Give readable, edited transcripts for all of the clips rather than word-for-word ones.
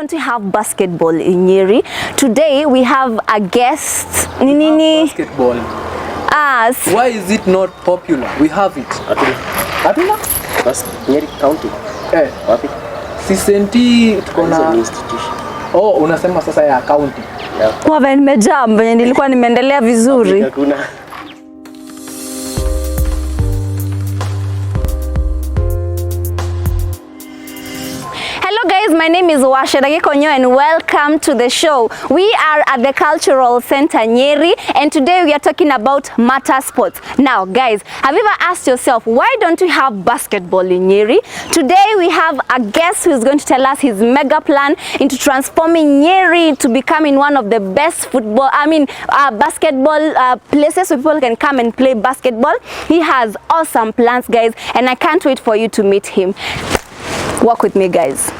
don't we have basketball in Nyeri? Today we have a guest. Nini? Basketball. Us. Why is it not popular? We have it. Hatuna? That's Nyeri County. Wapi? Sisenti tuko na institution. Oh, unasema sasa ya county. Yeah. Kwa vile nimejam, nilikuwa nimeendelea vizuri. Hakuna. Guys, my name is Washirage Konyo and welcome to the show. We are at the Cultural Center Nyeri and today we are talking about matter sports. Now guys, have you ever asked yourself why don't we have basketball in Nyeri? Today we have a guest who is going to tell us his mega plan into transforming Nyeri to becoming one of the best basketball places where people can come and play basketball. He has awesome plans, guys, and I can't wait for you to meet him. Walk with me, guys.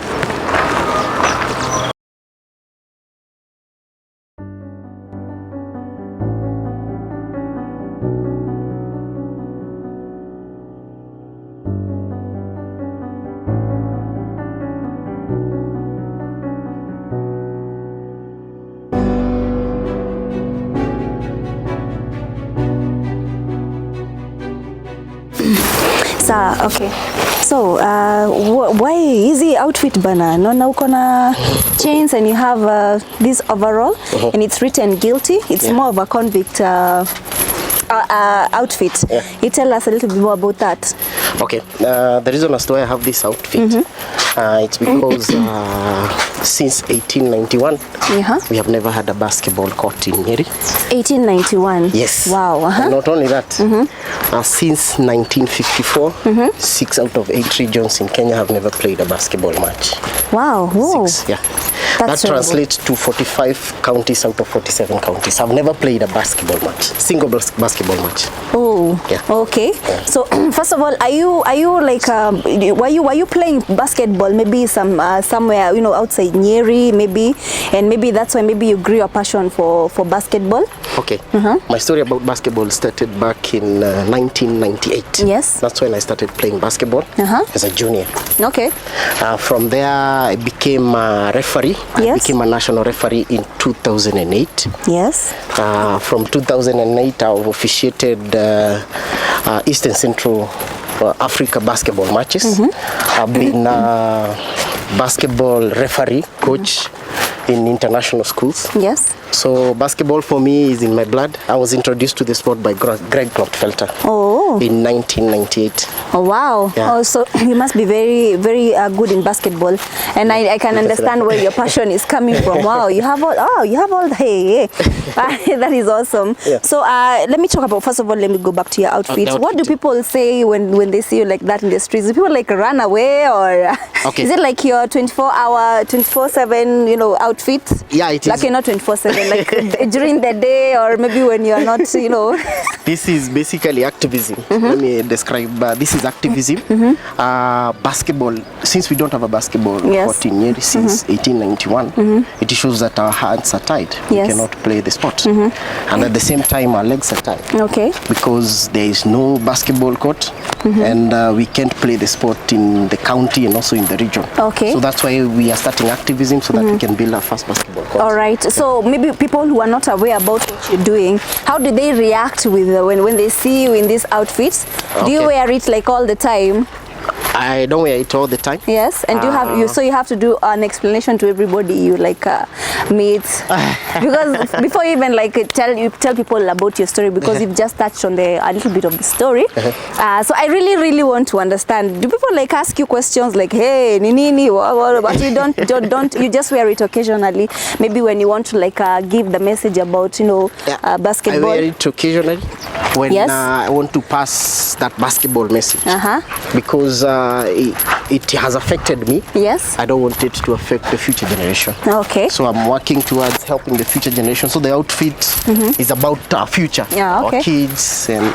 Okay. So, why is he outfit bana? No, uko na chains and you have this overall and it's written guilty. It's more of a convict outfit. You tell us a little bit more about that. Okay. The reason as to why I have this outfit, it's because since 1891, we have never had a basketball court in Nyeri. 1891? Yes. Wow. And not only that, since 1954, 6 out of 8 regions in Kenya have never played a basketball match. Wow. Whoa. 6, yeah. That's that translates to 45 counties out of 47 counties. I've never played a basketball match, single basketball match. Oh, yeah. Okay. Yeah. So first of all, are you like were you playing basketball maybe somewhere outside Nyeri maybe, and maybe that's why maybe you grew a passion for basketball? Okay. My story about basketball started back in 1998. Yes. That's when I started playing basketball as a junior. Okay. From there, I became a referee. I became a national referee in 2008. Yes. From 2008, I've officiated East and Central Africa basketball matches. I've been a basketball referee, coach in international schools. Yes. So basketball for me is in my blood. I was introduced to the sport by Greg Klottfelter in 1998. Oh wow. Yeah. Oh, so you must be very, very good in basketball, and I can understand where your passion is coming from. Wow, you have all hey. That is awesome. Yeah. So let me talk about, first of all, let me go back to your outfit. What do people say when they see you like that in the streets? Do people like run away, or is it like your 24/7 outfit? Yeah, it is. Like you're not 24/7, like during the day, or maybe when you're not, This is basically activism. Let me describe. This is activism. Basketball, since we don't have a basketball court in Nyeri since 1891, it shows that our hands are tied. We cannot play the sport. And at the same time, our legs are tied. Okay. Because there is no basketball court, and we can't play the sport in the county and also in the region. Okay. So that's why we are starting activism, so that we can build our first basketball court. All right. So maybe people who are not aware about what you're doing, how do they react with when they see you in these outfits? Do you wear it like all the time? I don't wear it all the time. Yes, and you have to do an explanation to everybody you like meet, because before you even like tell people about your story, because you've just touched on a little bit of the story. So I really want to understand. Do people like ask you questions like, hey, nini, but you don't you just wear it occasionally? Maybe when you want to like give the message about basketball. I wear it occasionally when I want to pass that basketball message, because it has affected me. Yes. I don't want it to affect the future generation. Okay. So I'm working towards helping the future generation. So the outfit is about our future, our kids, and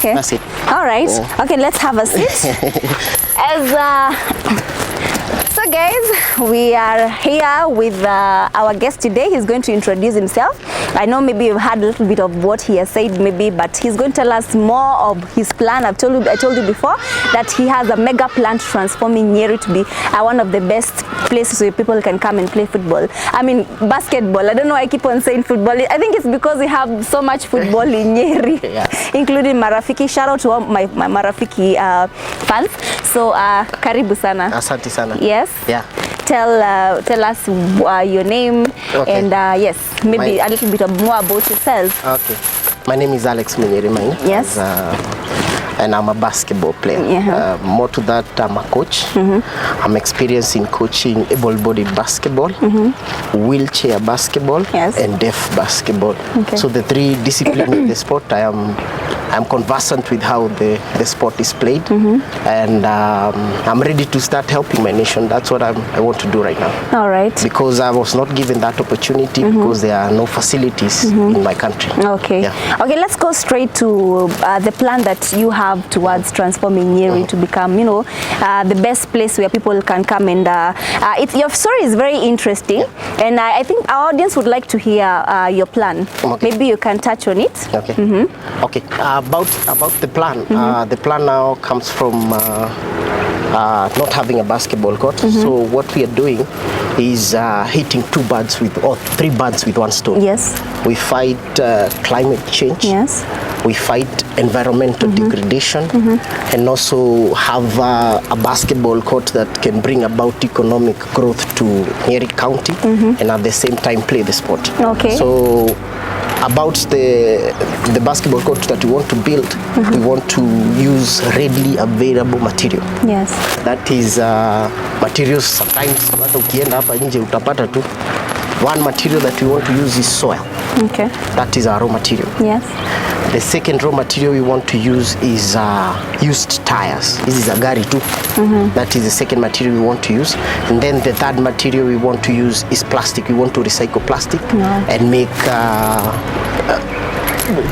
that's it. All right. Okay, let's have a seat. So guys, we are here with our guest today. He's going to introduce himself. I know maybe you've heard a little bit of what he has said maybe, but he's going to tell us more of his plan. I told you before that he has a mega plan to transform Nyeri to be one of the best places where people can come and play football. I mean basketball. I don't know why I keep on saying football. I think it's because we have so much football in Nyeri, yes. Including Marafiki. Shout out to all my Marafiki fans. So karibu sana. Asante sana. Yes. Yeah. Tell us your name, okay. And yes, maybe a little bit more about yourself. Okay. My name is Alex Munyiri. Yes. And I'm a basketball player. Yeah. More to that, I'm a coach. I'm experienced in coaching able-bodied basketball, wheelchair basketball, yes. and deaf basketball. Okay. So the three disciplines in the sport, I'm conversant with how the sport is played, and I'm ready to start helping my nation. That's what I want to do right now. All right. Because I was not given that opportunity because there are no facilities in my country. Okay. Yeah. Okay, let's go straight to the plan that you have towards transforming Nyeri to become, you know, the best place where people can come and your story is very interesting, and I think our audience would like to hear your plan. Okay. Maybe you can touch on it. Okay. Okay. About the plan. The plan now comes from not having a basketball court. So what we are doing is hitting three birds with one stone. Yes. We fight climate change. Yes. We fight environmental degradation, and also have a basketball court that can bring about economic growth to Nyeri County, and at the same time play the sport. Okay. So about the basketball court that we want to build, we want to use readily available material. Yes. That is materials. Sometimes hata ukienda hapa nje utapata tu. One material that we want to use is soil. Okay. That is our raw material. Yes. The second raw material we want to use is used tires. This is a gari too. That is the second material we want to use. And then the third material we want to use is plastic. We want to recycle plastic and make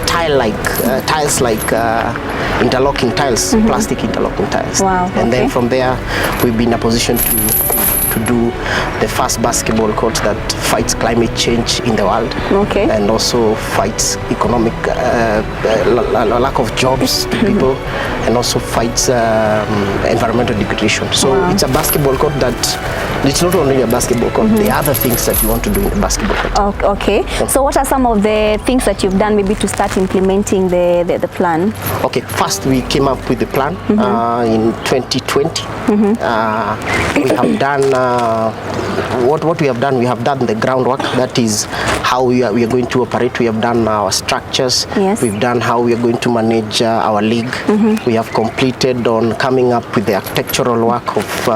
tiles like interlocking tiles, plastic interlocking tiles. Wow. And then from there we've been in a position to do the first basketball court that fights climate change in the world, and also fights economic lack of jobs to people, and also fights environmental degradation. So it's a basketball court that it's not only a basketball court. There are other things that you want to do in the basketball court. Okay. So what are some of the things that you've done maybe to start implementing the plan? Okay. First we came up with the plan in 2020. We have done what we have done. We have done the groundwork. That is how we are going to operate. We have done our structures. Yes. We've done how we are going to manage our league. We have completed on coming up with the architectural work of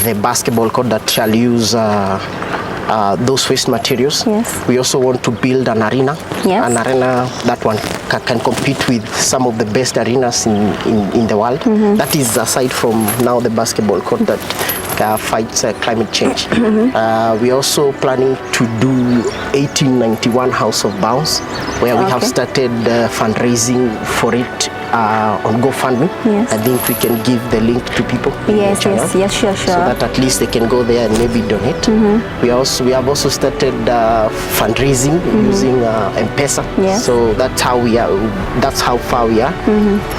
the basketball court that shall use those waste materials. Yes. We also want to build an arena. Yes. An arena that one can compete with some of the best arenas in the world. That is aside from now the basketball court that fights climate change. We're also planning to do 1891 House of Bounce, where we have started fundraising for it on GoFundMe. Yes. I think we can give the link to people. Yes, sure. So that at least they can go there and maybe donate. We have also started fundraising using M-Pesa. Yes. So that's how we are. That's how far we are.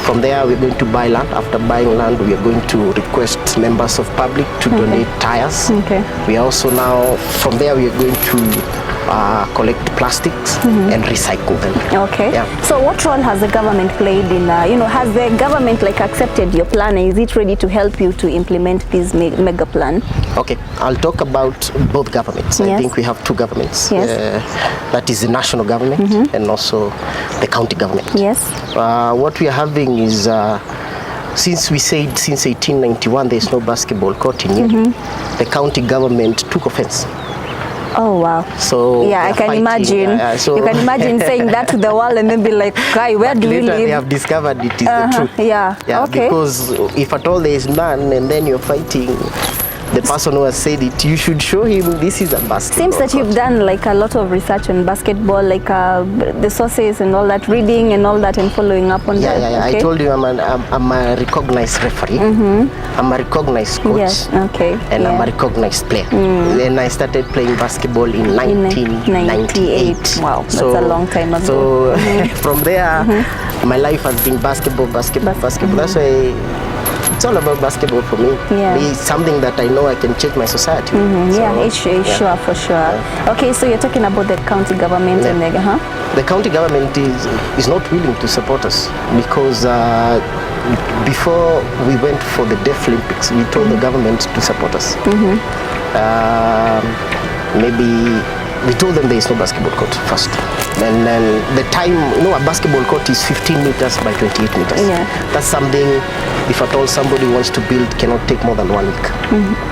From there, we're going to buy land. After buying land, we are going to request members of public to donate tires. We are also now, from there, we are going to collect plastics and recycle them. Okay. Yeah. So what role has the government played in, has the government accepted your plan? Is it ready to help you to implement this mega plan? Okay, I'll talk about both governments. Yes. I think we have two governments. Yes. That is the national government and also the county government. Yes. What we are having is since we said since 1891 there is no basketball court in Nyeri, the county government took offense. Oh wow. So yeah, I can imagine. So you can imagine saying that to the world and then be like, "Guy, where do we live?" They have discovered it is the truth. Yeah. Yeah. Okay. Because if at all there is none, and then you're fighting the person who has said it, you should show him this is a basketball Seems that you've done like a lot of research on basketball, like the sources and all that, reading and all that, and following up on that. Yeah. Okay. I told you I'm a recognized referee. I'm a recognized coach. Yes. Okay. And I'm a recognized player. Then I started playing basketball in 1998. Wow, that's a long time ago. So from there, my life has been basketball. That's why it's all about basketball for me. Yeah. It's something that I know I can change my society. Sure, for sure. Okay, so you're talking about the county government and the county government is not willing to support us because before we went for the Deaf Olympics, we told the government to support us. Maybe we told them there is no basketball court first. And then the time, a basketball court is 15 meters by 28 meters. Yeah. That's something, if at all somebody wants to build, cannot take more than 1 week.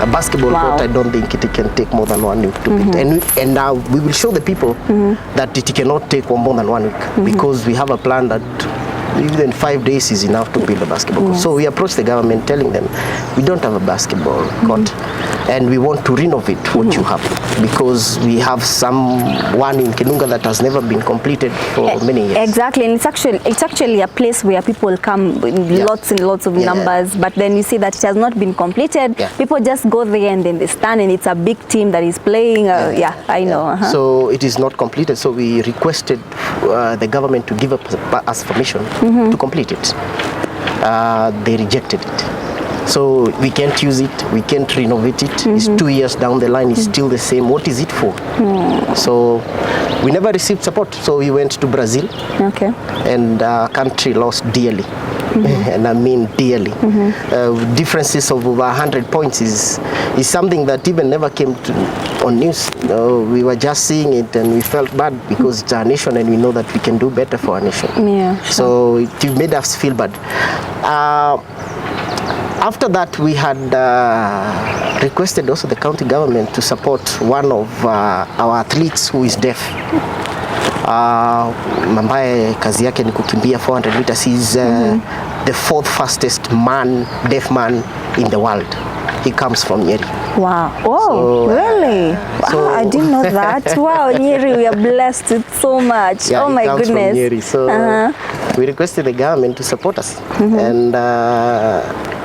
A basketball court, I don't think it can take more than 1 week to build. And now we will show the people that it cannot take more than 1 week because we have a plan that even 5 days is enough to build a basketball court. So we approached the government telling them, we don't have a basketball court and we want to renovate what you have because we have one in Kinunga that has never been completed for many years. Exactly, and it's actually a place where people come in lots and lots of numbers, but then you see that it has not been completed. People just go there and then they stand and it's a big team that is playing. I know. So it is not completed, so we requested the government to give us permission to complete it. They rejected it. So we can't use it, we can't renovate it. It's 2 years down the line, it's still the same. What is it for? So we never received support. So we went to Brazil. Okay. And our country lost dearly. And I mean dearly. Differences of over 100 points is something that even never came on news. We were just seeing it and we felt bad because it's our nation and we know that we can do better for our nation. Yeah, sure. So it made us feel bad. After that, we had requested also the county government to support one of our athletes who is deaf. Ambaye kazi yake ni kukimbia 400 meters. He's the 4th fastest deaf man in the world. He comes from Nyeri. Wow. Oh, so, really? Wow, I didn't know that. Wow, Nyeri, we are blessed with so much. Yeah, oh my comes goodness. From Nyeri. So we requested the government to support us. And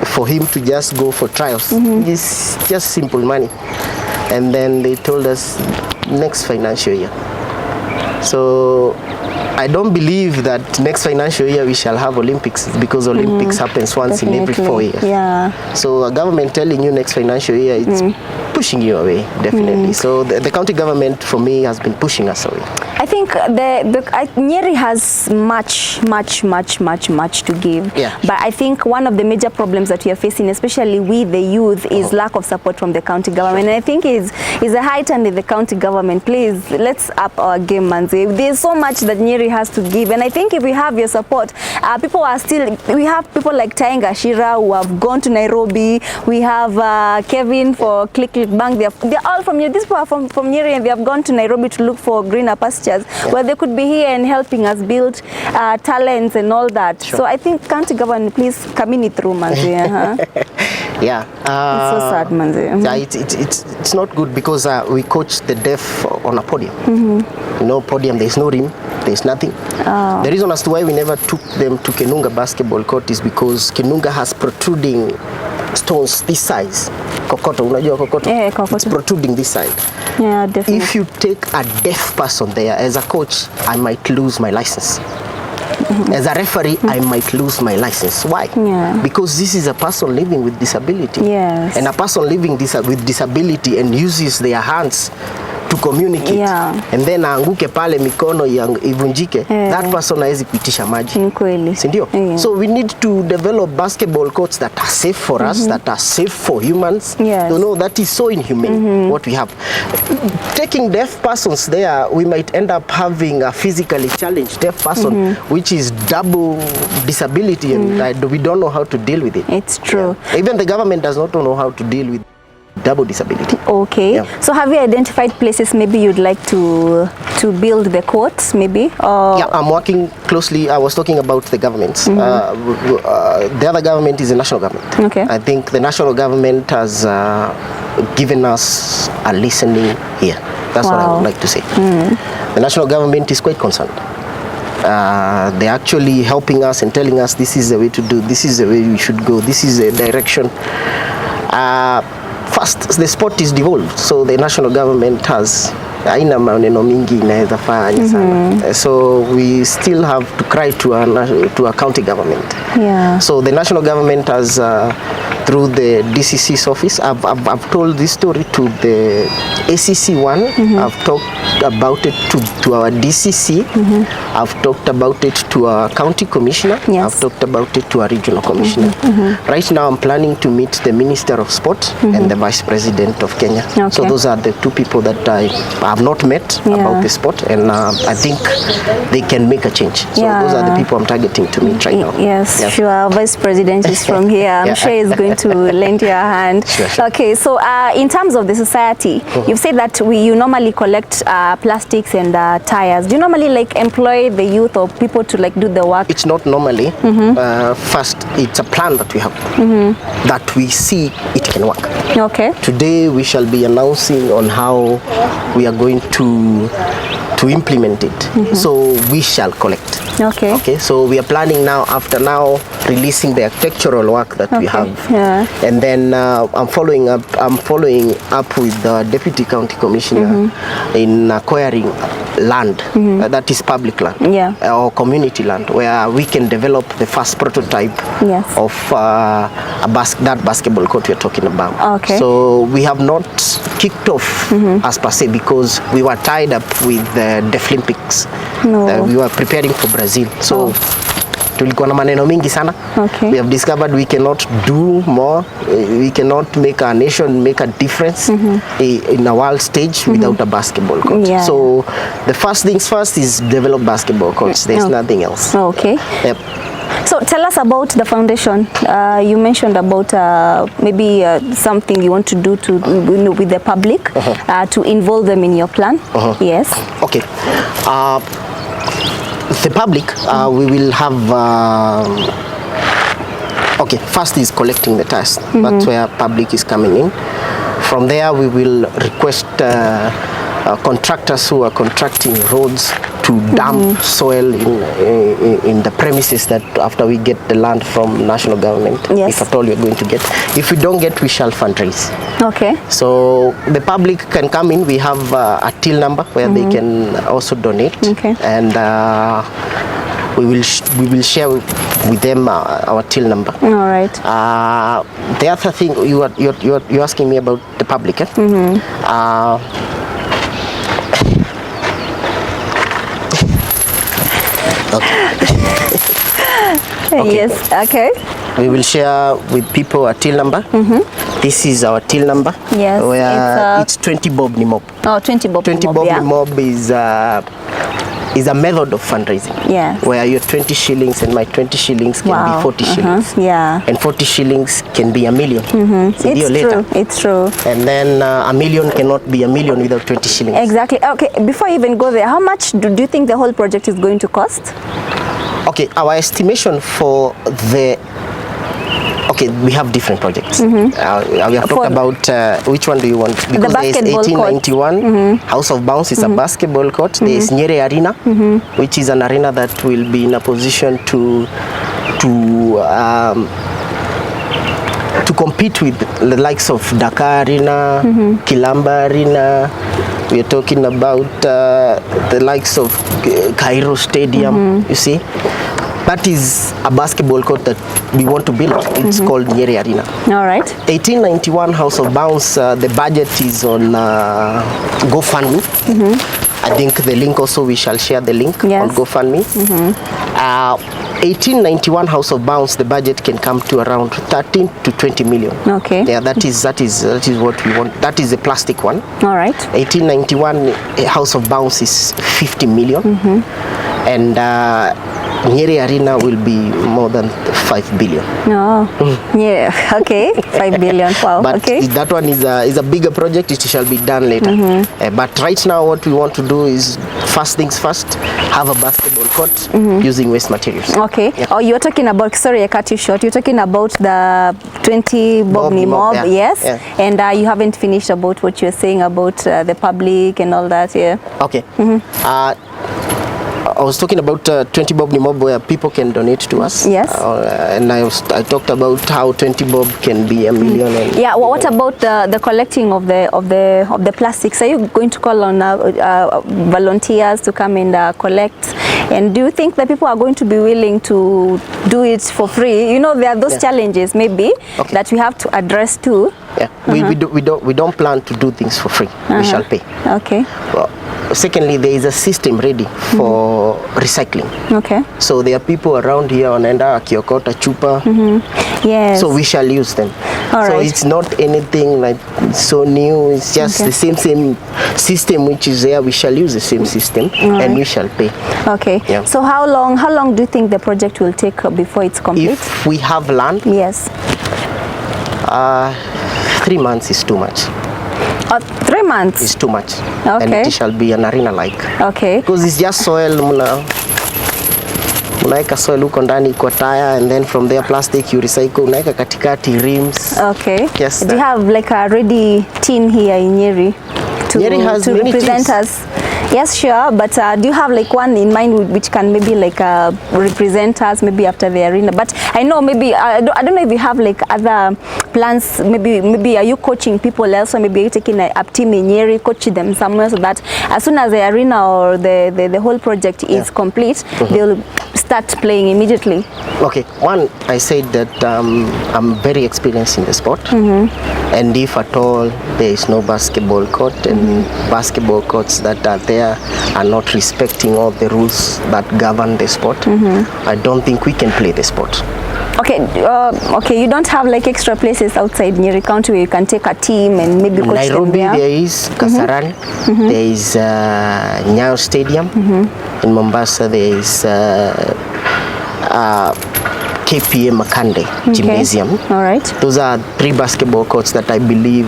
for him to just go for trials. It's just simple money. And then they told us next financial year. So I don't believe that next financial year we shall have Olympics because Olympics happens once in every 4 years. Yeah. So a government telling you next financial year, it's pushing you away, definitely. So the county government for me has been pushing us away. I think Nyeri has much to give. Yeah. But I think one of the major problems that we are facing, especially with the youth, is lack of support from the county government. And I think is a high time that the county government, please, let's up our game, Manzi. There's so much that Nyeri has to give. And I think if we have your support, we have people like Tainga Shira who have gone to Nairobi. We have Kevin for Click Bank. They're all from Nyeri. These people are from Nyeri and they have gone to Nairobi to look for greener pastures. Where they could be here and helping us build talents and all that. Sure. So I think county government, please come in it through, Manzi. Yeah. It's so sad, Manzi. Yeah, it's not good because we coach the deaf on a podium. Podium, there's no rim, there's nothing. The reason as to why we never took them to Kinunga basketball court is because Kinunga has protruding stones this size. Kokoto, unajua kokoto? Yeah, kokoto. It's protruding this side. Yeah, definitely. If you take a deaf person there, as a coach, I might lose my license. As a referee, I might lose my license. Why? Yeah. Because this is a person living with disability. Yes. And a person living with disability and uses their hands to communicate. Yeah. And then aanguke pale mikono ivunjike. That person hawezi kuitisha maji. Ni kweli. Si ndio? So we need to develop basketball courts that are safe for us, that are safe for humans. Yes. That is so inhumane what we have. Taking deaf persons there, we might end up having a physically challenged deaf person, which is double disability, and we don't know how to deal with it. It's true. Yeah. Even the government does not know how to deal with it. double disability. Okay. Yeah. So have you identified places maybe you'd like to build the courts maybe? Or Yeah, I'm working closely. I was talking about the governments. The other government is the national government. Okay. I think the national government has given us a listening ear. That's what I would like to say. The national government is quite concerned. They're actually helping us and telling us this is the way to do, this is the way we should go, this is the direction. First, the sport is devolved, so the national government has aina maneno mingi inaweza fanya sana. So we still have to cry to a county government. yeah. So the national government has, through the DCC's office, I've told this story to the ACC one. I've talked about it to our DCC. I've talked about it to our county commissioner. Yes. I've talked about it to our regional commissioner. Right now I'm planning to meet the Minister of Sport and the Vice President of Kenya. Okay. So those are the two people that I have not met about the sport, and I think they can make a change. So those are the people I'm targeting to meet right now. Yes, Yeah. sure. Vice President is from here. I'm sure he's going to lend you a hand. Sure. Okay, so in terms of the society, you've said that you normally collect plastics and tires. Do you normally like employ the youth or people to like do the work? It's not normally. First, it's a plan that we have, that we see it can work. Okay. Today we shall be announcing on how we are going to implement it. So we shall collect. Okay. Okay, so we are planning now, after now releasing the architectural work that we have. Yeah. And then I'm following up with the Deputy County Commissioner in acquiring land that is public land, or community land, where we can develop the first prototype of that basketball court we're talking about. Okay. So we have not kicked off as per se, because we were tied up with the Deaflympics. We were preparing for Brazil. So tulikuwa na maneno mingi sana. Okay. We have discovered we cannot do more. We cannot make our nation make a difference in a world stage without a basketball court. Yeah. So the first things first is develop basketball courts. There's nothing else. Okay. Yep. So tell us about the foundation. You mentioned about maybe something you want to do to with the public to involve them in your plan. Yes. Okay. The public, we will have. Okay, first is collecting the tires. That's where public is coming in. From there, we will request contractors who are contracting roads to dump soil in the premises that after we get the land from national government. Yes. If at all you're going to get. If we don't get, we shall fundraise. Okay. So the public can come in. We have a till number where they can also donate. Okay. And we will share with them our till number. All right. The other thing you're asking me about the public. Okay. Yes. Okay. We will share with people a till number. This is our till number. Yes. Where it's 20 bob ni mob. Oh, 20 bob. 20 bob ni mob is a method of fundraising. Yeah. Where your 20 shillings and my 20 shillings can be 40 shillings. Yeah. And 40 shillings can be a million. It's true. And then a million cannot be a million without 20 shillings. Exactly. Okay, before you even go there, how much do you think the whole project is going to cost? Okay, our estimation for the... Okay, we have different projects. We have talked about which one do you want? Because there is 1891 House of Bounce is a basketball court. There is Nyeri Arena, which is an arena that will be in a position to compete with the likes of Dakar Arena, Kilamba Arena. We are talking about the likes of Cairo Stadium, you see. That is a basketball court that we want to build. It's called Nyeri Arena. All right. 1891 House of Bounce, the budget is on GoFundMe. I think the link also, we shall share the link on GoFundMe. 1891 House of Bounce, the budget can come to around 13 to 20 million. Okay. Yeah, that is what we want. That is the plastic one. All right. 1891 House of Bounce is 50 million. And Nyeri Arena will be more than 5 billion. No. Yeah. Okay. 5 billion. Wow. But okay. that one is a bigger project. It shall be done later. But right now, what we want to do is first things first. Have a basketball court using waste materials. Okay. Yeah. Oh, you're talking about. Sorry, I cut you short. You're talking about the 20 Bob Mob. Yeah. Yes. Yeah. And you haven't finished about what you're saying about the public and all that. Yeah. Okay. I was talking about 20 Bob Mob where people can donate to us. Yes. And I talked about how 20 Bob can be a million. And yeah. Well, what about the collecting of the plastics? Are you going to call on volunteers to come and collect? And do you think that people are going to be willing to do it for free? You know, there are those challenges maybe that we have to address too. Yeah. We don't plan to do things for free. We shall pay. Okay. Well, secondly, there is a system ready for recycling. Okay. So there are people around here wanaenda akiokota chupa. Yes. So we shall use them. All so right. it's not anything like so new. It's just the same system which is there. We shall use the same system and we shall pay. Okay. Yeah. So how long do you think the project will take before it's complete? If we have land, yes. 3 months is too much. 3 months? It's too much. Okay. And it shall be an arena like. Okay. Because it's just soil, unaeka soil huko ndani kwa tire, and then from there plastic you recycle, unaeka katikati rims. Okay. Yes. Do you have like a ready team here in Nyeri to represent us? Yes, sure. But do you have like one in mind which can maybe like represent us maybe after the arena? But I know maybe I don't know if you have like other plans. Maybe are you coaching people else, or maybe are you taking a team in Nyeri, coach them somewhere so that as soon as the arena or the whole project is complete, they'll start playing immediately? Okay, one, I said that I'm very experienced in the sport, and if at all there is no basketball court and basketball courts that are there are not respecting all the rules that govern the sport, I don't think we can play the sport. Okay, okay. You don't have like extra places outside Nyeri County where you can take a team and maybe coach Nairobi, them there? there is Kasarani, there is Nyayo Stadium. In Mombasa, there is KPA Makande Gymnasium. All right. Those are 3 basketball courts that I believe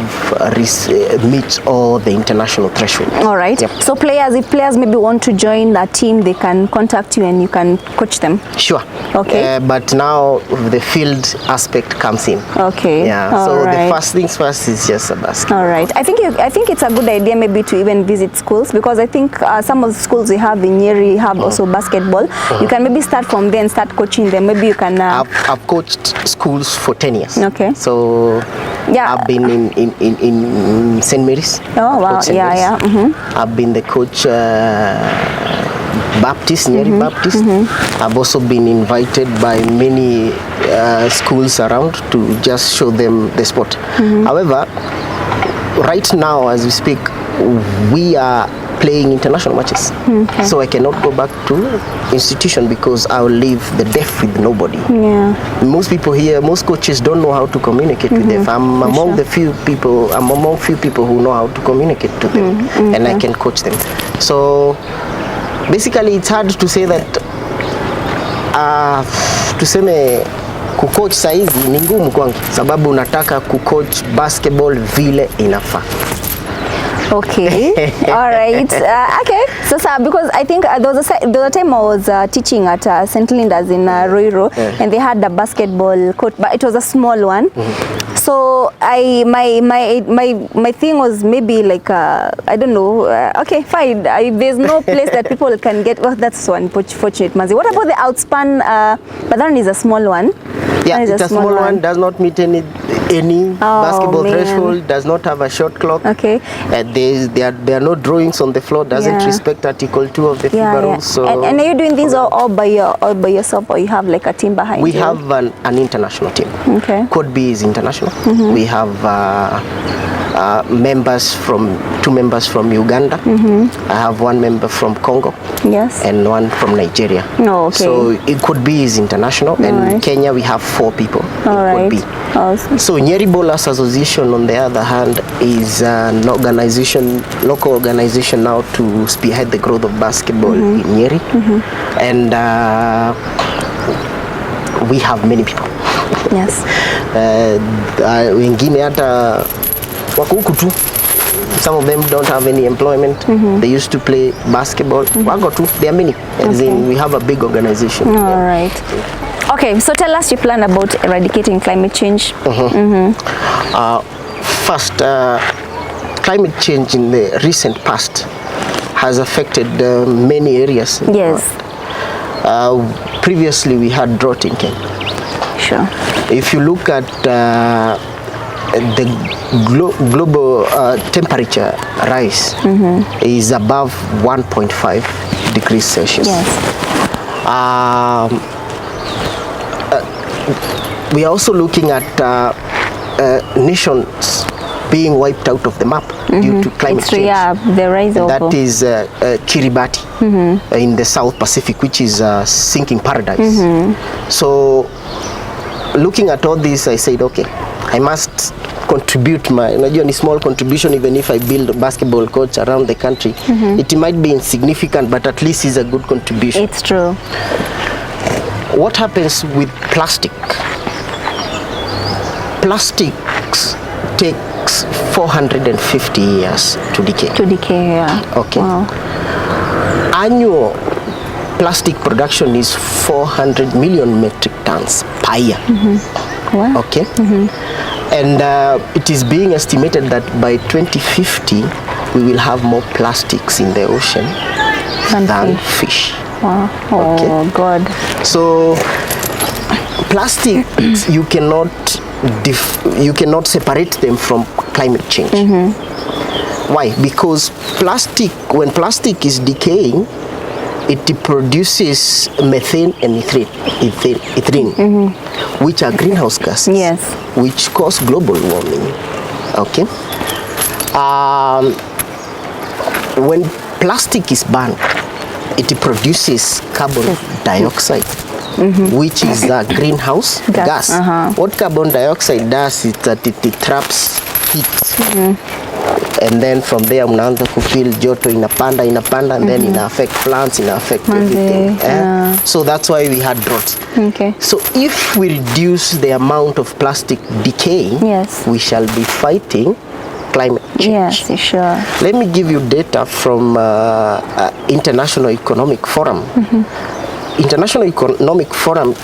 meet all the international threshold. All right. Yep. So if players maybe want to join a team, they can contact you and you can coach them. Sure. Okay. But now the field aspect comes in. Okay. Yeah. All so right. the first things first is just a basketball. All right. I think it's a good idea maybe to even visit schools, because I think some of the schools we have in Nyeri have also basketball. You can maybe start from there and start coaching them. Maybe you can. I've coached schools for 10 years. Okay. So yeah. I've been in St. Mary's. Oh wow. Yeah. I've been the coach Baptist, Nyeri Baptist. I've also been invited by many schools around to just show them the sport. However, right now as we speak, we are playing international matches. So I cannot go back to institution because I'll leave the deaf with nobody. Yeah. Most people here, most coaches don't know how to communicate with them. I'm among few people who know how to communicate to them, and I can coach them. So basically it's hard to say that tuseme kucoach saizi ni ngumu kwangu sababu nataka kucoach basketball vile inafaa. Okay. All right. Okay. So, sir, because I think there was a time I was teaching at St. Linda's in Roiro, and they had a basketball court, but it was a small one. So my thing was maybe like I don't know. Okay, fine. There's no place that people can get. Well, that's so unfortunate, Mazi. What about the outspan? But that one is a small one. Yeah, it's a small one. Does not meet any basketball threshold. Does not have a shot clock. Okay. There are no drawings on the floor. Doesn't respect Article 2 of the FIBA rules. So and are you doing these all by yourself, or you have like a team behind you? We have an international team. Okay. Code B is international. We have two members from Uganda. I have one member from Congo. Yes. And one from Nigeria. Oh, okay. So it could be is international. And right. Kenya we have 4 people. All right. Could be. Awesome. So Nyeri Bowlers Association, on the other hand, is an organization, local organization now to spearhead the growth of basketball in Nyeri. And we have many people. Yes. Wengine hata wako huku tu. Some of them don't have any employment. They used to play basketball. Wako tu. There are many. As in, we have a big organization. All right. Okay, so tell us your plan about eradicating climate change. First, climate change in the recent past has affected many areas. Yes. Previously, we had drought in Kenya. Sure. If you look at the global temperature rise is above 1.5 degrees Celsius. Yes. We are also looking at nations being wiped out of the map due to climate change. Yeah, the rise of that is Kiribati in the South Pacific, which is a sinking paradise. So looking at all this, I said, okay, I must contribute a small contribution, even if I build basketball courts around the country. It might be insignificant, but at least it's a good contribution. It's true. What happens with plastic? Plastics takes 450 years to decay. To decay, yeah. Okay. Wow. Annual plastic production is 400 million metric tons per year. Wow. Okay. And it is being estimated that by 2050 we will have more plastics in the ocean than fish. Wow. Oh, Okay. God. So plastics you cannot separate them from climate change. Why? Because when plastic is decaying, it produces methane and ethylene, which are greenhouse gases, Yes. which cause global warming. Okay. When plastic is burned, it produces carbon dioxide, which is a greenhouse gas. What carbon dioxide does is that it traps heat. And then from there mnaanza kufeel joto inapanda and then ina affect plants, ina affect everything. So that's why we had droughts. Okay. So if we reduce the amount of plastic decaying, Yes. we shall be fighting climate change. Yes, sure. Let me give you data from International Economic Forum. International Economic Forum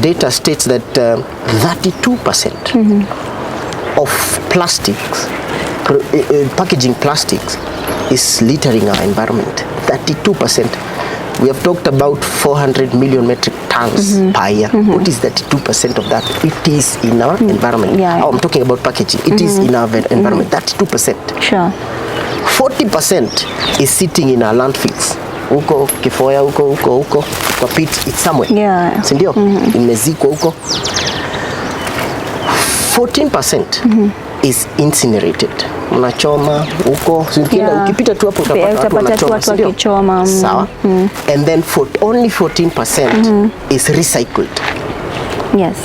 data states that 32% of plastics, packaging plastics, is littering our environment. 32%. We have talked about 400 million metric tons per year. What is 32% of that? It is in our environment. Yeah. Oh, I'm talking about packaging. It is in our environment. 32%. Sure. 40% is sitting in our landfills. Huko Kifoya, huko kwa pit, it's somewhere. Yeah. Si ndio? Imezikwa huko. 14% is incinerated. Unachoma huko. Yeah. Ukipita tu hapo utapata watu wanachoma. Si ndio? Sawa. And then only 14% is recycled. Yes.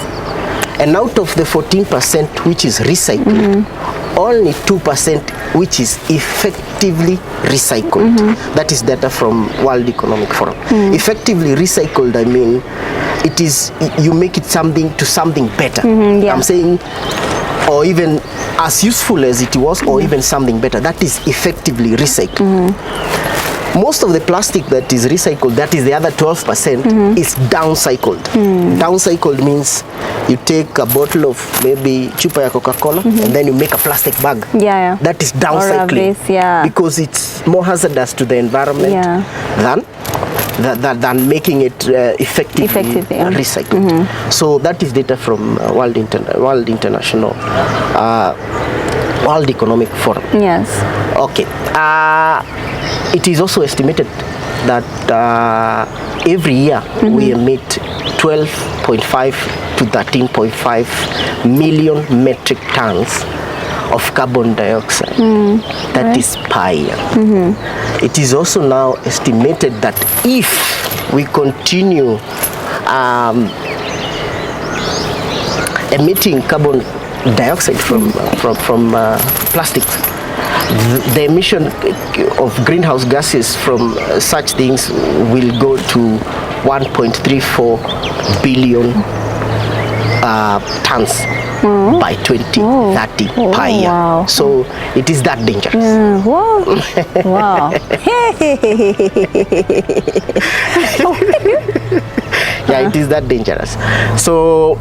And out of the 14% which is recycled, only 2% which is effectively recycled. That is data from World Economic Forum. Effectively recycled, I mean, it is, you make it something better. Yeah. I'm saying, or even as useful as it was, or even something better. That is effectively recycled. Most of the plastic that is recycled, that is the other 12%, is downcycled. Downcycled means you take a bottle of maybe chupa ya Coca-Cola and then you make a plastic bag. Yeah. That is downcycling. Because it's more hazardous to the environment than making it effectively recycled. So that is data from World Economic Forum. Yes. Okay. It is also estimated that every year we emit 12.5 to 13.5 million metric tons of carbon dioxide. That is per year. It is also now estimated that if we continue emitting carbon dioxide from plastics, the emission of greenhouse gases from such things will go to 1.34 billion tons by 2030 per year. Wow. So it is that dangerous. Wow. Wow. Yeah, it is that dangerous. So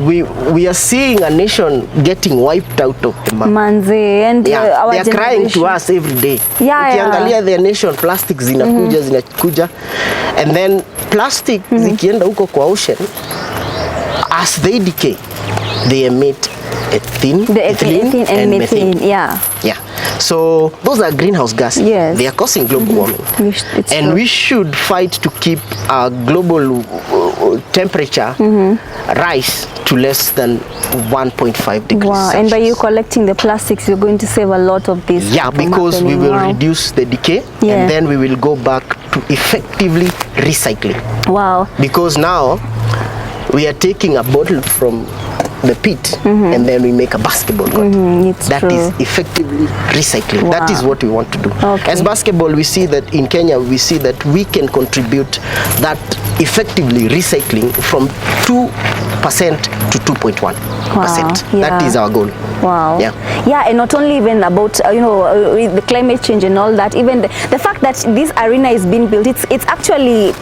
we are seeing a nation getting wiped out of the map. Manze, and Yeah, our they are crying to generation. us every day. Yeah, Ukiangalia their nation, plastic zinakuja, and then plastic zikienda huko kwa ocean, as they decay, they emit ethylene and methane. Yeah. Yeah. So those are greenhouse gases. Yes. They are causing global warming. It's And true. we should fight to keep our global temperature rise to less than 1.5 degrees Wow. Celsius. And by you collecting the plastics, you're going to save a lot of this. Yeah, from because we happening. will Wow. reduce the decay, Yeah. and then we will go back to effectively recycling. Wow. Because now we are taking a bottle from the pit and then we make a basketball court. It's That true. is effectively recycling. That is Wow. what we want to do. Okay. As basketball, we see that in Kenya, we see that we can contribute that effectively recycling from 2% to 2.1%. Wow. That Yeah. is our goal. Wow. Yeah. Yeah, and not only even about with the climate change and all that, even the fact that this arena is being built, it's actually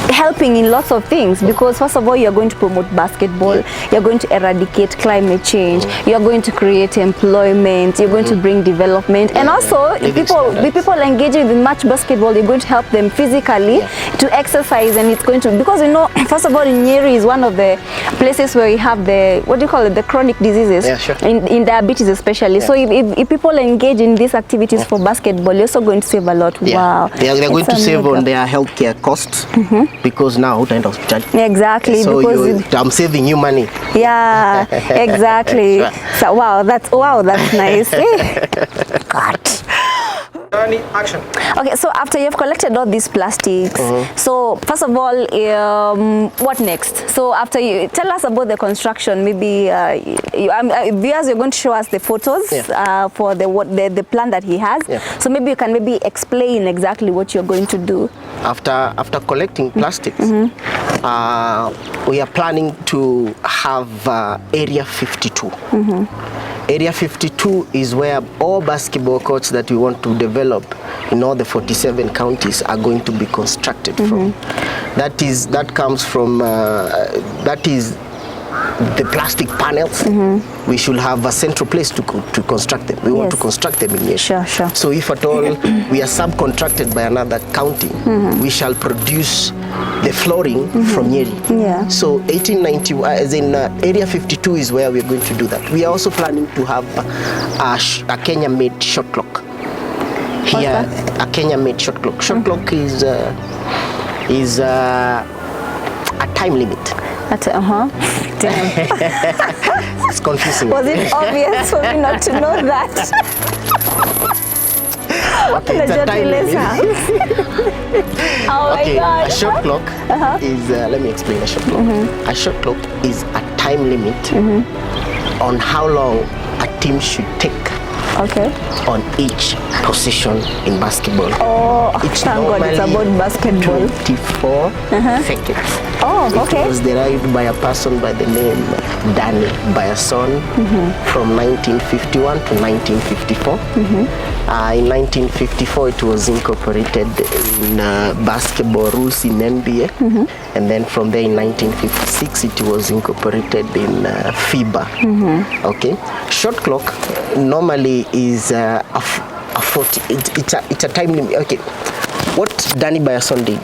helping in lots of things, because first of all, you're going to promote basketball, you're going to eradicate climate change, you're going to create employment, you're going to bring development, and also Living people engaging with match basketball, you're going to help them physically to exercise, and it's going to, because first of all, Nyeri is one of the places where you have the, what do you call it, the chronic diseases. Yeah, sure. In diabetes especially. So if people engage in these activities for basketball, you're also going to save a lot. Yeah. Wow. They're going It's to a save mega. on their healthcare costs because now utaenda hospitali. Exactly. So because I'm saving you money. yeah, exactly. Sure. So that's nice. God. Action. Okay, so after you've collected all these plastics, so first of all, what next? So after you tell us about the construction, maybe viewers, you're going to show us the photos for the plan that he has. Yeah. So maybe you can explain exactly what you're going to do. After collecting plastics, we are planning to have Area 52. Area 52 is where all basketball courts that we want to develop in all the 47 counties are going to be constructed from. That comes from that is the plastic panels. We should have a central place to construct them. We want to construct them in Nyeri. Sure. So if at all we are subcontracted by another county, we shall produce the flooring from Nyeri. Yeah. So 1891, as in Area 52 is where we're going to do that. We are also planning to have a Kenya-made shot clock. Here, a Kenya-made shot clock. Shot clock is a time limit. Damn. It's confusing. Was it obvious for me not to know that? Okay, it's a time limit. Oh Okay, my God. a shot clock is, let me explain a shot clock. A shot clock is a time limit on how long a team should take Okay. on each position in basketball. Oh, thank God it's about basketball. 24 seconds. Oh, okay. It was derived by a person by the name Danny Byason from 1951 to 1954. In 1954, it was incorporated in basketball rules in NBA, and then from there in 1956, it was incorporated in FIBA. Okay, shot clock normally is a 40. It's a time limit. Okay. What Danny Byason did,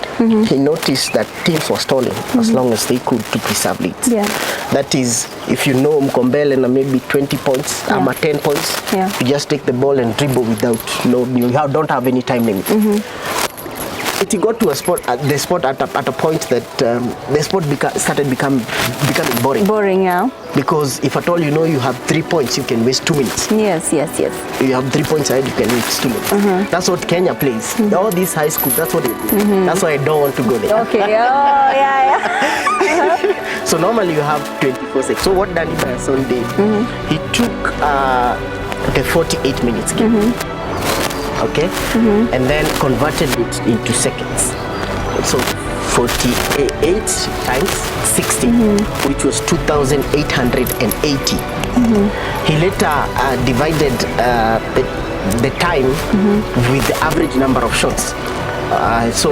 he noticed that teams were stalling as long as they could to preserve leads. Yeah. That is, if you know Mkombele and maybe 20 points, Yeah. 10 points, Yeah. you just take the ball and dribble without, you don't have any time limit. it got to a spot at a point that the sport started becoming boring. Boring, yeah. Because if at all you know you have 3 points, you can waste 2 minutes. Yes. You have 3 points ahead, you can waste 2 minutes. That's what Kenya plays. All these high school, that's what they do. That's why I don't want to go there. Okay. Oh, yeah. So normally you have 24 seconds. So what Danny Benson did, he took the 48 minutes game. Okay, and then converted it into seconds. So 48 times 60, which was 2,880. He later divided the time with the average number of shots. So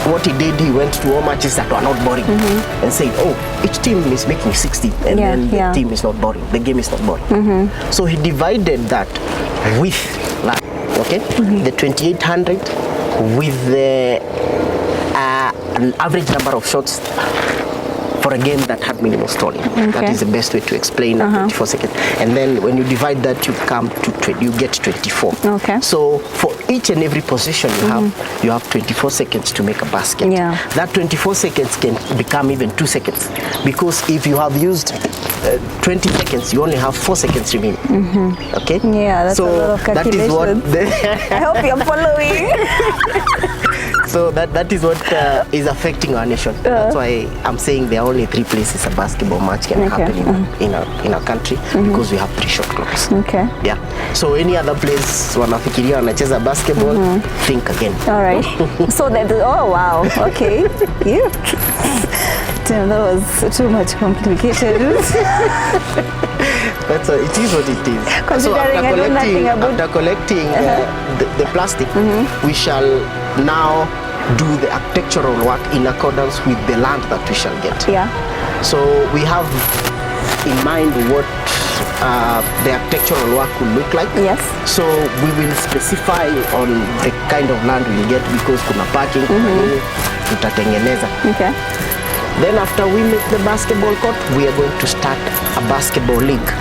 what he did, he went to all matches that were not boring and said, oh, each team is making 60 and then the team is not boring, the game is not boring. So he divided that with that. Okay, the 2,800 with the an average number of shots for a game that had minimal stalling. That is the best way to explain 24 seconds. And then when you divide that, you come to you get 24. Okay. So for each and every position you have 24 seconds to make a basket. Yeah. That 24 seconds can become even 2 seconds, because if you have used 20 seconds, you only have 4 seconds remaining. Okay. Yeah, that's a lot of calculations. That is what I hope you're following. So that is what is affecting our nation. That's why I'm saying there are only 3 places a basketball match can happen in our country, because we have 3 shot clocks. Okay. Yeah. So any other place wanafikiria wanacheza basketball, think again. All right. So that, oh wow. Okay. Yeah. Damn, that was too much complicated. That's it is what it is. Considering I know nothing about. After collecting the plastic, we shall now do the architectural work in accordance with the land that we shall get. Yeah. So we have in mind what the architectural work will look like. Yes. So we will specify on the kind of land we will get, because kuna parking, tutatengeneza. Okay. Then after we make the basketball court, we are going to start a basketball league.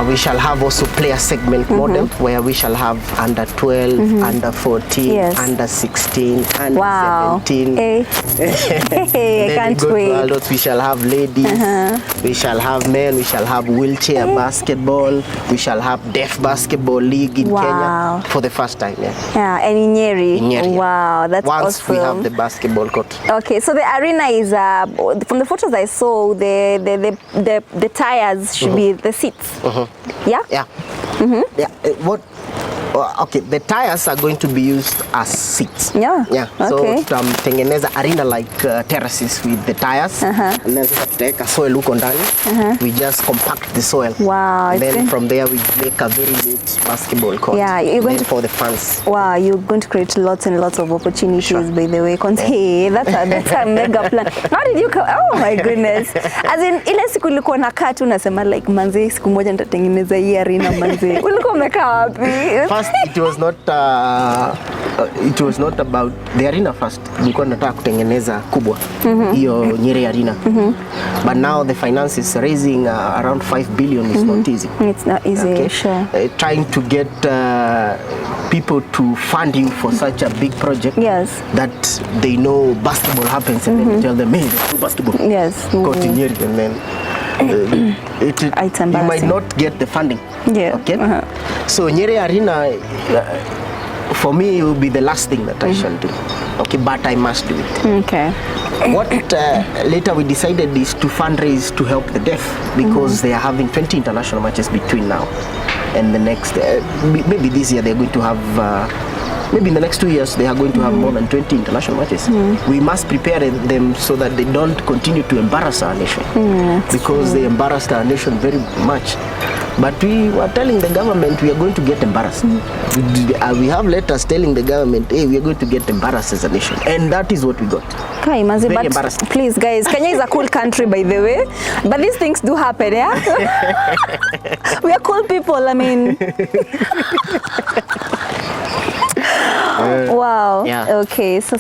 We shall have also player segment model, where we shall have under 12, under 14, under 16, under 17. Hey. I can't wait. Adults, we shall have ladies, we shall have men, we shall have wheelchair basketball, we shall have deaf basketball league in Kenya for the first time. Yeah, and in Nyeri. In Nyeri. Wow, that's Once awesome. we have the basketball court. Okay, so the arena is from the photos I saw, the tires should be the seats. Yeah? Yeah. Yeah. Okay, the tires are going to be used as seats. Yeah. Yeah. Okay. So tutamtengeneza arena like terraces with the tires. And then tutaweka soil huko ndani. We just compact the soil. Wow. And then from there we make a very neat basketball court. Yeah, you're going to for the fans. Wow, you're going to create lots and lots of opportunities, by the way. Hey, that's a mega plan. How did you come? Oh my goodness. As in, ile siku ulikuwa nakaa tu unasema like manze, siku moja nitatengeneza hii arena manze. Ulikuwa umekaa wapi? First, it was not about the arena first. Nilikuwa nataka kutengeneza kubwa hiyo Nyeri arena. But now the finances raising around 5 billion is not easy. It's not easy, okay? Sure. Trying to get people to fund you for such a big project that they know basketball happens, and then you tell them, hey, do basketball. Yes. Go to Nyeri, and then you might not get the funding. Yeah. Okay. So Nyeri arena, for me, it will be the last thing that I shall do. Okay, but I must do it. Okay. What later we decided is to fundraise to help the deaf, because they are having 20 international matches between now and the next. Maybe this year they're going to have. Maybe in the next 2 years they are going to have more than 20 international matches. We must prepare them so that they don't continue to embarrass our nation, because they embarrassed our nation very much. But we were telling the government we are going to get embarrassed. We have letters telling the government, hey, we are going to get embarrassed as a nation. And that is what we got. Okay, Mazi, very but embarrassing. Please, guys, Kenya is a cool country, by the way. But these things do happen, yeah? We are cool people, I mean. Wow. Yeah. Okay. So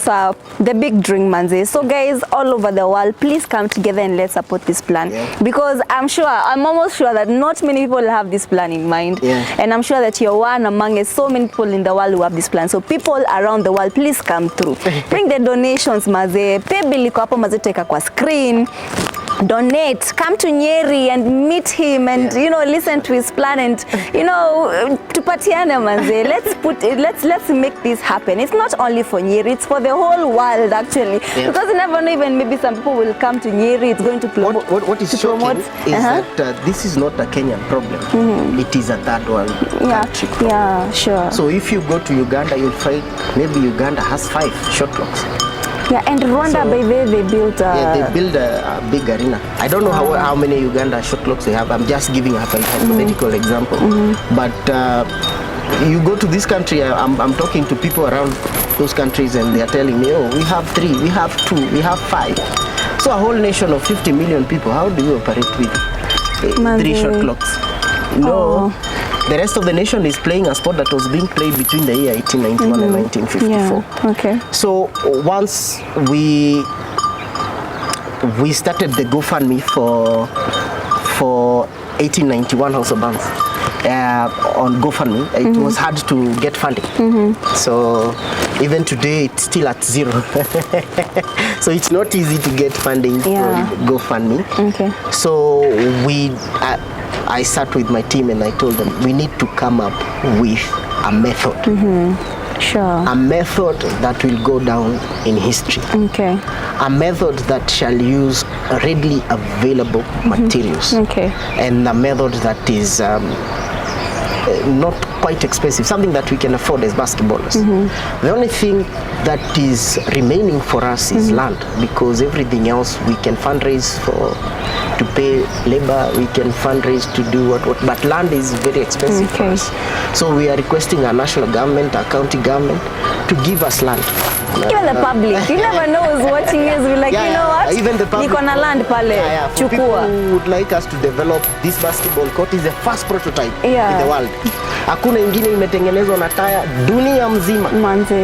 the big drink, manze. So guys, all over the world, please come together and let's support this plan. Yeah. Because I'm almost sure that not many people have this plan in mind. Yeah. And I'm sure that you're one among so many people in the world who have this plan. So people around the world, please come through. Bring the donations, maze. Pay bill iko hapo maze, tuweka kwa screen. Donate, come to Nyeri and meet him and you know, listen to his plan and you know, tupatiane manze. Let's make this happen. It's not only for Nyeri, it's for the whole world actually. Because you never know, even maybe some people will come to Nyeri. It's going to promote. What is shocking is that this is not a Kenyan problem. It is a third world country problem. Yeah, sure. So if you go to Uganda, you'll find maybe Uganda has 5 shot clocks. Yeah, and Rwanda, by the way, they built they build a big arena. I don't know how many Uganda shot clocks they have. I'm just giving a hypothetical example. But you go to this country, I'm talking to people around those countries and they are telling me, oh, we have 3, we have 2, we have 5. So a whole nation of 50 million people, how do you operate with 3 shot clocks? No. The rest of the nation is playing a sport that was being played between the year 1891 and 1954. Yeah. Okay. So once we started the GoFundMe for 1891 House of Bands on GoFundMe, it was hard to get funding. So even today it's still at 0. So it's not easy to get funding from GoFundMe. Okay. So I sat with my team and I told them we need to come up with a method. Sure. A method that will go down in history. Okay. A method that shall use readily available materials. Okay. And a method that is not quite expensive, something that we can afford as basketballers. The only thing that is remaining for us is land, because everything else we can fundraise for, to pay labor, we can fundraise to do what, but land is very expensive for us. So we are requesting our national government, our county government to give us land. Even the public, you never know who's watching us. We're like, you know what? Even the public. Niko na land pale. For people who would like us to develop this basketball court, is the first prototype in the world. Hakuna ingine imetengenezwa na tire dunia mzima.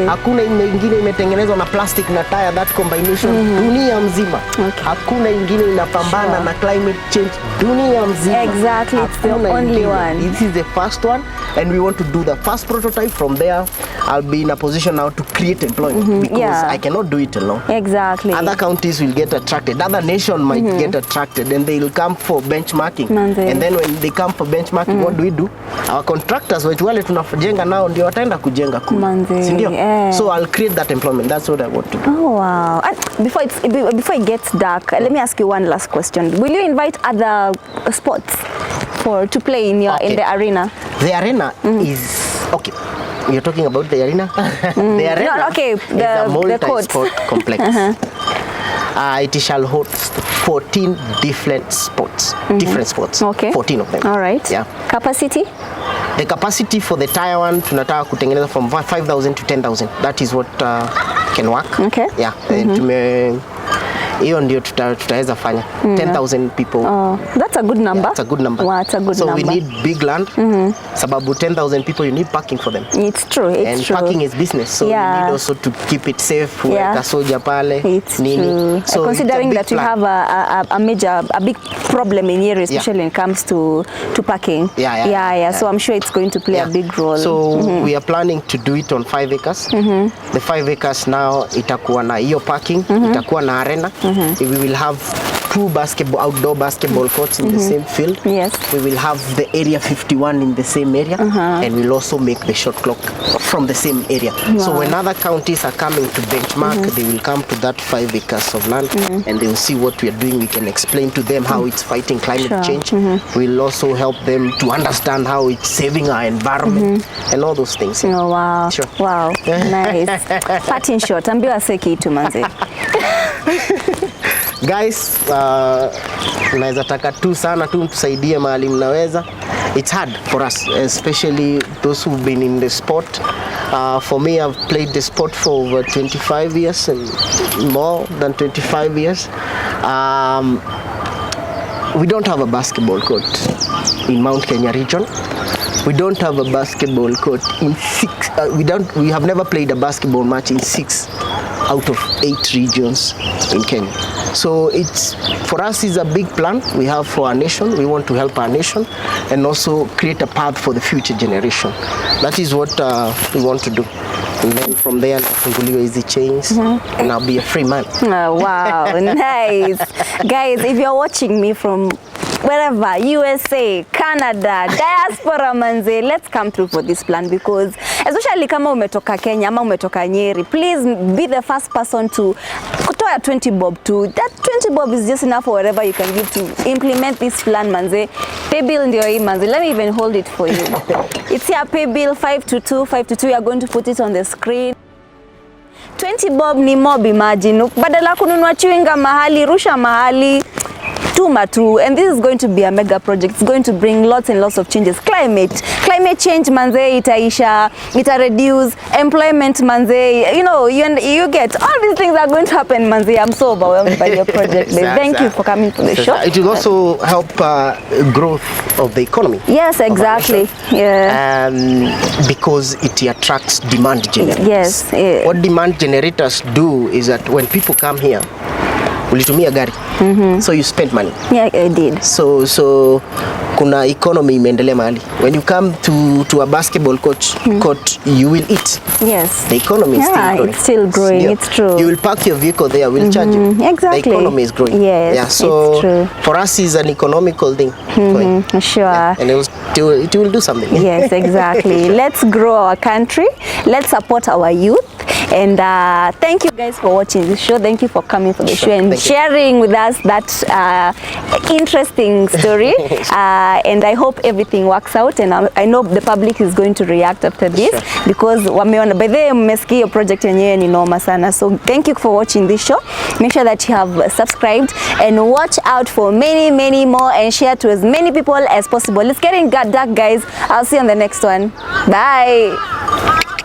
Hakuna ingine imetengenezwa na plastic na tire, that combination dunia mzima. Hakuna ingine inapambana na climate change dunia mzima. Exactly, it's the only one. This is the first one and we want to do the first prototype. From there I'll be in a position now to create employment, because I cannot do it alone. Exactly. Other counties will get attracted, other nation might get attracted, and they will come for benchmarking. And then when they come for benchmarking, what do? Our contractors wetu wale tunajenga nao ndio wataenda kujenga kule. Si ndio? So I'll create that employment. That's what I want to do. Oh wow. And before it gets dark, let me ask you one last question. Will you invite other sports to play in in the arena? The arena is okay. You're talking about the arena? The arena is a multi-sport complex. It shall host 14 different sports. Different sports. Okay. 14 of them. All right. Yeah. Capacity? The capacity for the tire one, tunataka kutengeneza from 5,000 to 10,000. That is what can work. Okay. Yeah. Hiyo ndio tutaweza fanya 10,000 people. That's a good number. Yeah, it's a good number. Wow, it's a good number. So we need big land. Sababu 10,000 people, you need parking for them. It's true. And parking is business, so you need also to keep it safe. Weka soja pale. It's true. So considering that you have a big problem in here, especially when it comes to parking. So I'm sure it's going to play a big role. So we are planning to do it on 5 acres. The 5 acres now itakuwa na hiyo parking, itakuwa na arena. We will have 2 outdoor basketball courts in the same field. Yes. We will have the area 51 in the same area, and we'll also make the shot clock from the same area. So when other counties are coming to benchmark, they will come to that 5 acres of land, and they will see what we are doing. We can explain to them how it's fighting climate change. We'll also help them to understand how it's saving our environment and all those things. Oh wow. Sure. Wow. Nice. Parting shot. Ambiwa seki itu manze. Guys, naweza taka tu sana tu mtusaidie mahali mnaweza. It's hard for us, especially those who've been in the sport. For me, I've played the sport for over 25 years and more than 25 years. We don't have a basketball court in Mount Kenya region. We don't have a basketball court in 6. We have never played a basketball match in 6 out of 8 regions in Kenya. So it's, for us, is a big plan we have for our nation. We want to help our nation and also create a path for the future generation. That is what we want to do. And then from there, nafunguliwa hizi chains and I'll be a free man. Oh, wow, nice. Guys, if you're watching me from wherever, USA, Canada, diaspora manze, let's come through for this plan, because especially kama umetoka Kenya ama umetoka Nyeri, please be the first person to kutoa 20 bob to. That 20 bob is just enough for whatever you can give to implement this plan manze. Pay bill ndio hii manze. Let me even hold it for you. It's your pay bill 522 522. You are going to put it on the screen. 20 bob ni mob, imagine. Badala kununua chewinga mahali, rusha mahali, tuma tu. And this is going to be a mega project. It's going to bring lots and lots of changes. Climate change manze itaisha, ita reduce employment manze. You know, you get all these things are going to happen manze. I'm so overwhelmed by your project. Thank you for coming to the show. It will also help growth of the economy. Yes, exactly. Yeah. Because it attracts demand generators. Yes. Yeah. What demand generators do is that when people come here, ulitumia gari, so you spend money. Yeah, I did. So kuna economy imeendelea mahali. When you come to a basketball court, you will eat. Yes. The economy is still growing. It's still growing. It's true. You will park your vehicle there, we'll charge you. Exactly. The economy is growing. Yes, yeah, so it's true. For us, it's an economical thing. Sure. Yeah, and it will do something. Yes, exactly. Let's grow our country. Let's support our youth. And thank you guys for watching this show. Thank you for coming for the show and sharing with us that interesting story. And I hope everything works out. And I know the public is going to react after this, because wameona by the mmesikia project yenyewe ni noma sana. So thank you for watching this show. Make sure that you have subscribed and watch out for many more, and share to as many people as possible. It's getting dark, guys. I'll see you on the next one. Bye.